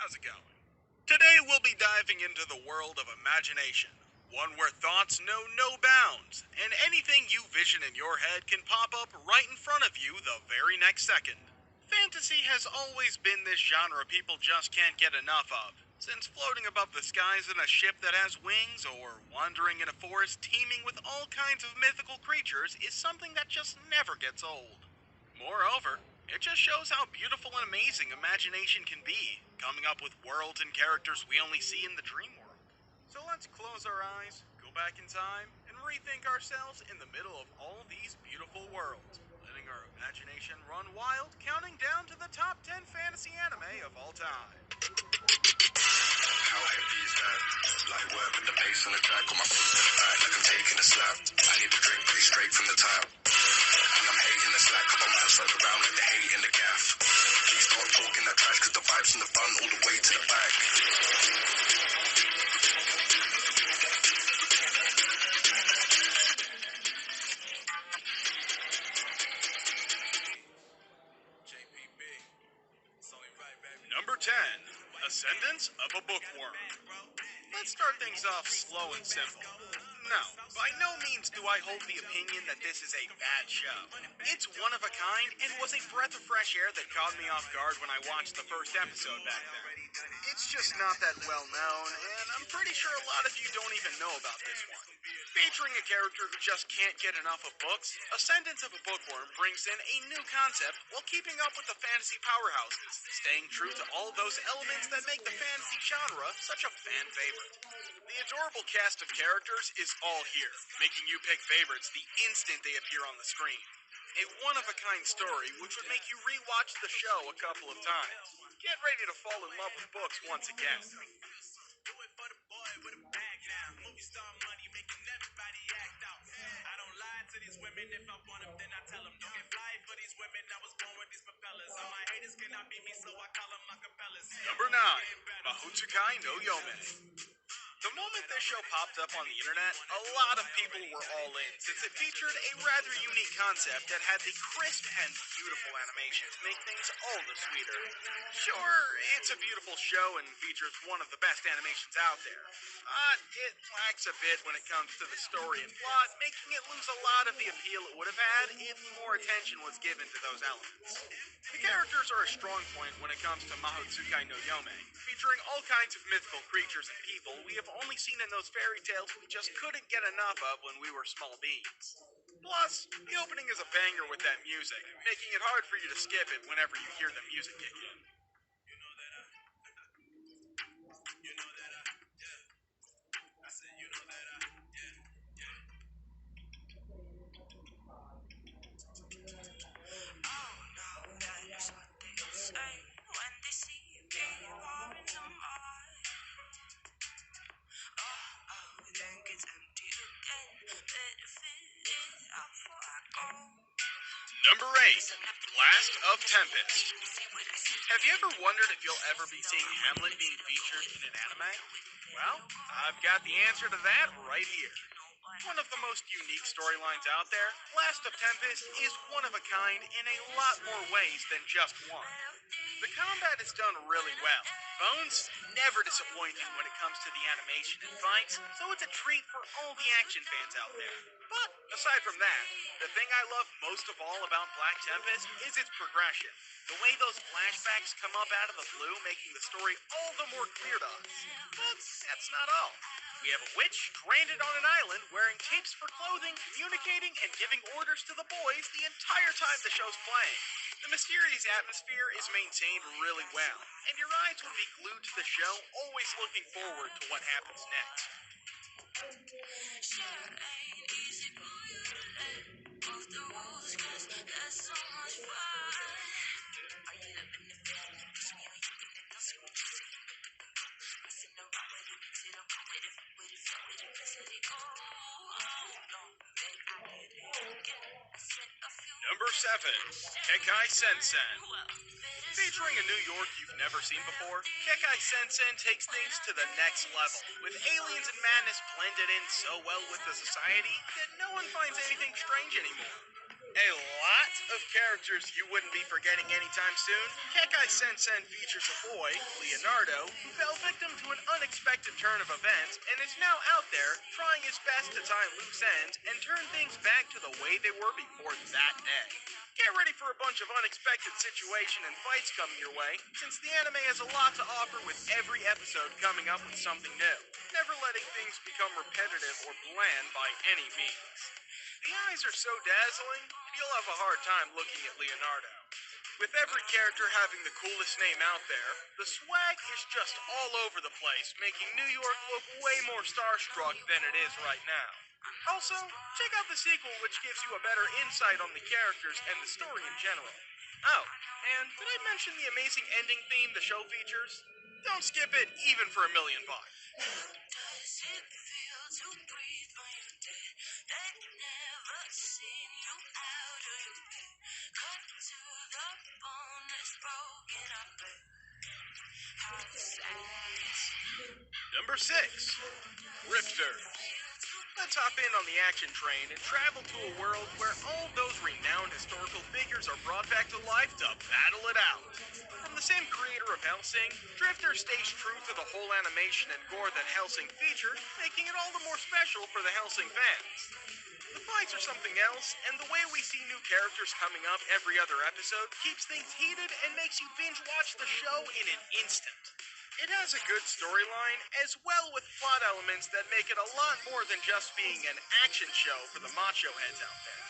how's it going? Today we'll be diving into the world of imagination, one where thoughts know no bounds, and anything you vision in your head can pop up right in front of you the very next second. Fantasy has always been this genre people just can't get enough of, since floating above the skies in a ship that has wings or wandering in a forest teeming with all kinds of mythical creatures is something that just never gets old. Moreover, it just shows how beautiful and amazing imagination can be, coming up with worlds and characters we only see in the dream world. So let's close our eyes, go back in time, and rethink ourselves in the middle of all these beautiful worlds, letting our imagination run wild, counting down to the top 10 fantasy anime of all time. How heavy is that? Light work with the bass on the track, on my feet to the back like I'm taking a slap. I need a drink pretty straight from the tap. And I'm hating the slack, couple man stuck around like the hate in the gaff. Please stop talking that trash, cause the vibes in the front all the way to the back. Number 10, Ascendance of a Bookworm. Let's start things off slow and simple. No, by no means do I hold the opinion that this is a bad show. It's one of a kind and was a breath of fresh air that caught me off guard when I watched the first episode back then. It's just not that well known, and I'm pretty sure a lot of you don't even know about this one. Featuring a character who just can't get enough of books, Ascendance of a Bookworm brings in a new concept while keeping up with the fantasy powerhouses, staying true to all those elements that make the fantasy genre such a fan favorite. The adorable cast of characters is all here, making you pick favorites the instant they appear on the screen. A one-of-a-kind story which would make you re-watch the show a couple of times. Get ready to fall in love with books once again. Number 9, Mahotsukai no Yome. The moment this show popped up on the internet, a lot of people were all in, since it featured a rather unique concept that had the crisp and beautiful animation to make things all the sweeter. Sure, it's a beautiful show and features one of the best animations out there, but it lacks a bit when it comes to the story and plot, making it lose a lot of the appeal it would have had if more attention was given to those elements. The characters are a strong point when it comes to Mahotsukai no Yome, featuring all kinds of mythical creatures and people we have only seen in those fairy tales we just couldn't get enough of when we were small beings. Plus, the opening is a banger with that music, making it hard for you to skip it whenever you hear the music kick in. Number 8, Blast of Tempest. Have you ever wondered if you'll ever be seeing Hamlet being featured in an anime? Well, I've got the answer to that right here. One of the most unique storylines out there, Blast of Tempest is one of a kind in a lot more ways than just one. The combat is done really well. Bones never disappointing when it comes to the animation and fights, so it's a treat for all the action fans out there. But aside from that, the thing I love most of all about Black Tempest is its progression. The way those flashbacks come up out of the blue, making the story all the more clear to us. But that's not all. We have a witch stranded on an island wearing capes for clothing, communicating, and giving orders to the boys the entire time the show's playing. The mysterious atmosphere is maintained really well, and your eyes will be glued to the show, always looking forward to what happens next. Number 7, Kekai Sensen. Featuring a New York you've never seen before, Kekai Sensen takes things to the next level, with aliens and madness blended in so well with the society that no one finds anything strange anymore. A lot of characters you wouldn't be forgetting anytime soon. Kekai Sensen features a boy, Leonardo, who fell victim to an unexpected turn of events and is now out there trying his best to tie loose ends and turn things back to the way they were before that day. Get ready for a bunch of unexpected situation and fights coming your way, since the anime has a lot to offer with every episode coming up with something new, never letting things become repetitive or bland by any means. The eyes are so dazzling, you'll have a hard time looking at Leonardo. With every character having the coolest name out there, the swag is just all over the place, making New York look way more starstruck than it is right now. Also, check out the sequel, which gives you a better insight on the characters and the story in general. Oh, and did I mention the amazing ending theme the show features? Don't skip it, even for $1,000,000. Number 6. Rifters. Let's hop in on the action train and travel to a world where all those renowned historical figures are brought back to life to battle it out. From the same creator of Hellsing, Drifter stays true to the whole animation and gore that Hellsing featured, making it all the more special for the Hellsing fans. The fights are something else, and the way we see new characters coming up every other episode keeps things heated and makes you binge watch the show in an instant. It has a good storyline, as well with plot elements that make it a lot more than just being an action show for the macho heads out there.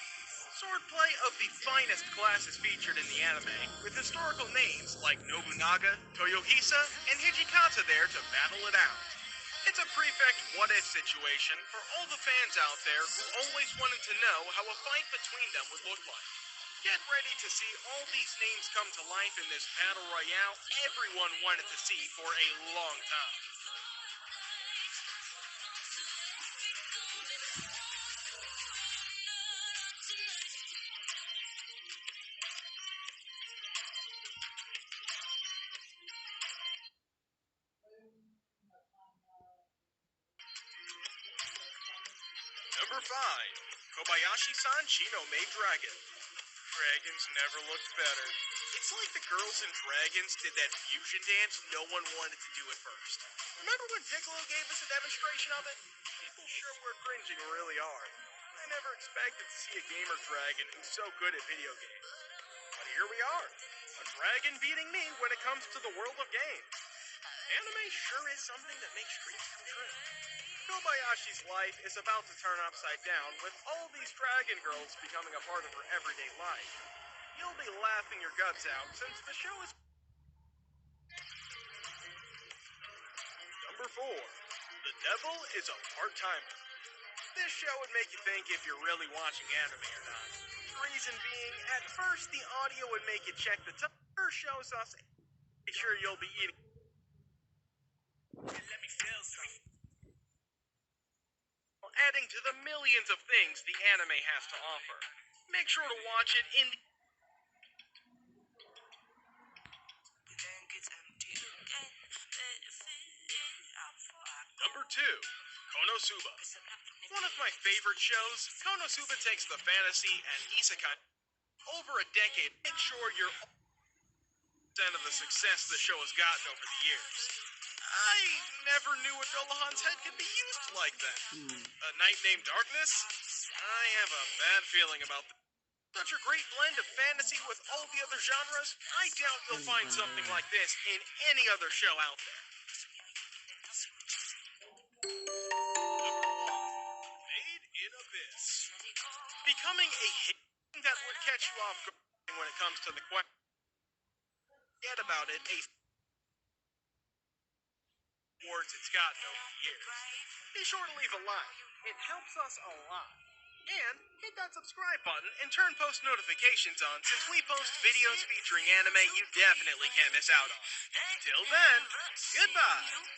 Swordplay of the finest class is featured in the anime, with historical names like Nobunaga, Toyohisa, and Hijikata there to battle it out. It's a prefect what-if situation for all the fans out there who always wanted to know how a fight between them would look like. Get ready to see all these names come to life in this battle royale everyone wanted to see for a long time. Number 5. Kobayashi-san Chino Made Dragon. Dragons never looked better. It's like the girls in Dragons did that fusion dance no one wanted to do at first. Remember when Piccolo gave us a demonstration of it? People sure were cringing really hard. I never expected to see a gamer dragon who's so good at video games. But here we are. A dragon beating me when it comes to the world of games. Anime sure is something that makes dreams come true. Kobayashi's life is about to turn upside down with all these dragon girls becoming a part of her everyday life. You'll be laughing your guts out since the show is... Number 4. The Devil is a Part-Timer. This show would make you think if you're really watching anime or not. Reason being, at first the audio would make you check the timer shows us... Make sure you'll be eating... Let me feel some... Adding to the millions of things the anime has to offer. Make sure to watch it in... Number 2. Konosuba. One of my favorite shows, Konosuba takes the fantasy and isekai over a decade. Make sure you're all of the success the show has gotten over the years. I never knew a Dolahan's head could be used like that. A Night Named Darkness? I have a bad feeling about that. Such a great blend of fantasy with all the other genres, I doubt you'll find something like this in any other show out there. Number 1. Made in Abyss. Becoming a hit that would catch you off guard when it comes to the question. Forget about it, awards it's gotten over the years. Be sure to leave a like. It helps us a lot. And hit that subscribe button and turn post notifications on since we post videos featuring anime you definitely can't miss out on. Till then, goodbye!